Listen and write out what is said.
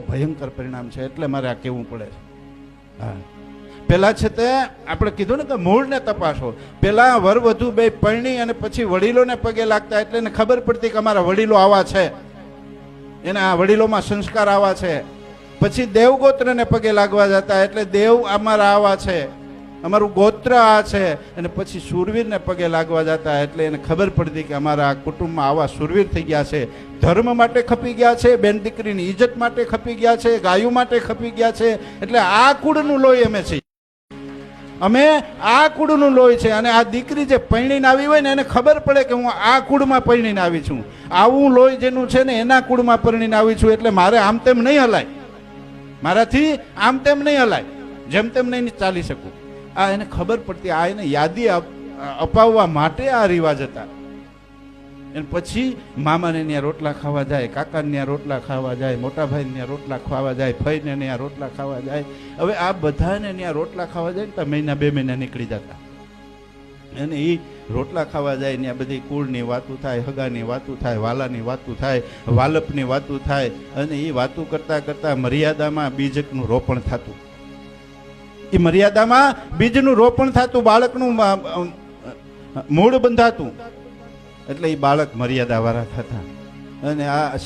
ભયંકર પરિણામ છે, એટલે મારે આ કહેવું પડે છે. હા, પેલા છે તે આપણે કીધું ને કે મૂળને તપાસો. પેલા વર વધુ બે પરણી અને પછી વડીલોને પગે લાગતા, એટલે એને ખબર પડતી કે અમારા વડીલો આવા છે, એના વડીલોમાં સંસ્કાર આવા છે. પછી દેવગોત્રને પગે લાગવા જતા, એટલે દેવ અમારા આવા છે, અમારું ગોત્ર આ છે. અને પછી શૂરવીરને પગે લાગવા જતા, એટલે એને ખબર પડતી કે અમારા કુટુંબમાં આવા શૂરવીર થઈ ગયા છે, ધર્મ માટે ખપી ગયા છે, બેન દીકરીની ઇજ્જત માટે ખપી ગયા છે, ગાયો માટે ખપી ગયા છે. એટલે આ કુળનું લોહી અમે છીએ, અમે આ કુળનું લોહી છે. અને આ દીકરી જે પરણીને આવી હોય ને, એને ખબર પડે કે હું આ કુળમાં પરણીને આવી છું, આવું લોહી જેનું છે ને એના કુળમાં પરણીને આવી છું. એટલે મારે આમ તેમ નહીં હલાય, મારાથી આમ તેમ નહીં હલાય, જેમ તેમ નહીં ચાલી શકું. આ એને ખબર પડતી, આ એને યાદી અપાવવા માટે આ રિવાજ હતા. અને પછી મામાને ત્યાં રોટલા ખાવા જાય, કાકાને ત્યાં રોટલા ખાવા જાય, મોટા ભાઈને ત્યાં રોટલા ખાવા જાય, ફઈને ત્યાં રોટલા ખાવા જાય. હવે આ બધાને ત્યાં રોટલા ખાવા જાય ને તો મહિના 2 મહિના નીકળી જતા. અને એ રોટલા ખાવા જાય ત્યાં બધી કુળની વાતું થાય, હગાની વાતું થાય, વાલાની વાતું થાય, વાલપની વાતું થાય. અને એ વાતું કરતા કરતા મર્યાદામાં બીજકનું રોપણ થતું. એ મર્યાદામાં બીજનું રોપણ થતું, બાળકનું મૂળ બંધાતું. એટલે એ બાળક મર્યાદા વાળા થતા. અને આ